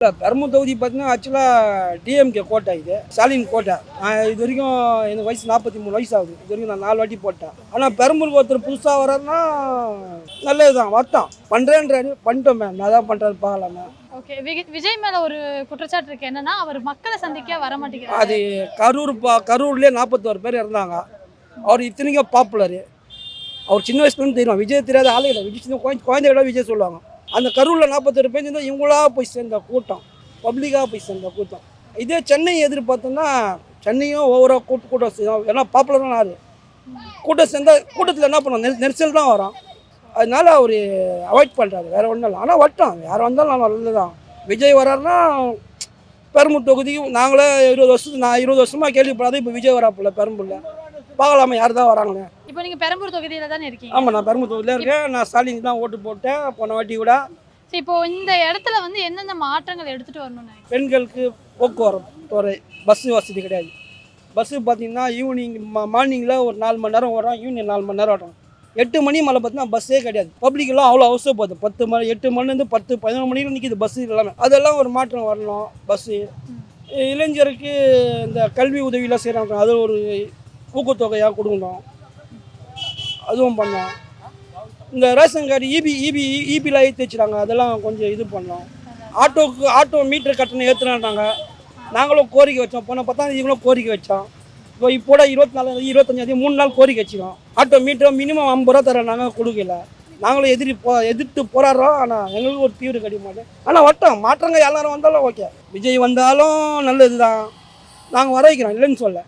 பெரம்பூர் தொகுதி பார்த்தீங்கன்னா ஆக்சுவலாக டிஎம்கே கோட்டை இது ஸ்டாலின் கோட்டை. இது வரைக்கும் எனக்கு வயசு 43 வயசு ஆகுது. இது வரைக்கும் நான் 4 வாட்டி போட்டேன். ஆனால் பெரம்பூருக்கு ஒருத்தர் புதுசாக வர்றாருன்னா நல்லது தான், வரட்டும். பண்ணுறேன்றாரு, பண்ணிட்டோமே, நான் தான் பண்ணுறது பார்க்கலாமே. ஓகே, விஜய் மேல ஒரு குற்றச்சாட்டு இருக்கு. என்னன்னா அவர் மக்களை சந்திக்க வர மாட்டேங்கிறாரு. அது கரூர்லேயே 41 பேர் இருந்தாங்க. அவர் இத்தனைக்கும் பாப்புலரு. அவர் சின்ன வயசுலேருந்து தெரியும். விஜய் தெரியாத ஆளே இல்லை. விஜய் சின்ன குழந்தைகள விஜய் சொல்லுவாங்க. அந்த கரூரில் 41 பேர் இருந்தால் இவங்களா போய் சேர்ந்த கூட்டம், பப்ளிக்காக போய் சேர்ந்த கூட்டம். இதே சென்னை எதிர்பார்த்தோம்னா சென்னையும் ஓவராக கூட்டம் செய்யும். ஏன்னா பாப்புலரான ஆள். கூட்டம் சேர்ந்தால் கூட்டத்தில் என்ன பண்ணுவோம், நெரிசல் தான் வரும். அதனால அவர் அவாய்ட் பண்ணுறாரு, வேறு ஒன்றும் இல்லை. ஆனால் வட்டம் யார் வந்தாலும் நான் நல்லது தான். விஜய் வர்றாருன்னா பெரம்பூர் தொகுதிக்கு நாங்களே 20 வருஷமாக கேள்விப்படாத இப்போ விஜய் வராப்பில்ல பெரம்பூரில். பார்க்கலாமா யார் தான் வராங்கன்னு. இப்போ நீங்க பெரம்பூர் தொகுதியில தானே இருக்கீங்க? ஆமாம், நான் பெரம்பூர் தொகுதியில் இருக்கேன். நான் ஸ்டாலின் தான் ஓட்டு போட்டேன் போன வாட்டி கூட. இப்போ இந்த இடத்துல வந்து என்னென்ன மாற்றங்கள் எடுத்துட்டு வரணும்னு? பெண்களுக்கு போக்குவரத்து துறை, பஸ்ஸு வசதி கிடையாது. பஸ்ஸு பார்த்தீங்கன்னா ஈவினிங் மார்னிங்கில் ஒரு 4 மணி நேரம் வரும், ஈவினிங் 4 மணி நேரம் வரும். 8 மணி மேலே பார்த்தீங்கன்னா பஸ்ஸே கிடையாது. பப்ளிக்கெல்லாம் அவ்வளோ அவசரப்படுது. 8 மணிலேருந்து 11 மணிக்கு நிற்கிது பஸ்ஸு எல்லாமே. அதெல்லாம் ஒரு மாற்றம் வரணும். பஸ்ஸு இளைஞருக்கு இந்த கல்வி உதவியெலாம் செய்கிறாங்க, அது ஒரு ஊக்கத்தொகையாக கொடுக்கணும், அதுவும் பண்ணோம். இந்த ரேஷன் கார்டு இபியில் ஏற்றி வச்சுறாங்க, அதெல்லாம் கொஞ்சம் இது பண்ணோம். ஆட்டோ மீட்டர் கட்டணம் ஏற்றுனாங்க. நாங்களும் கோரிக்கை வச்சோம். போன 10ஆம் தேதிகளும் கோரிக்கை வச்சோம். இப்போ 24 25 3 நாள் கோரிக்கை வச்சுக்கோம். ஆட்டோ மீட்டர் மினிமம் 50 ரூபா தர நாங்கள் கொடுக்கல. நாங்களும் எதிர்த்து போராடுறோம். ஆனால் எங்களுக்கு ஒரு தீர்வு கிடைக்க மாட்டேன். ஆனால் வட்டம் மாற்றங்க எல்லாரும் வந்தாலும் ஓகே. விஜய் வந்தாலும் நல்லது தான், நாங்கள் வர வைக்கிறோம், இல்லைன்னு சொல்ல.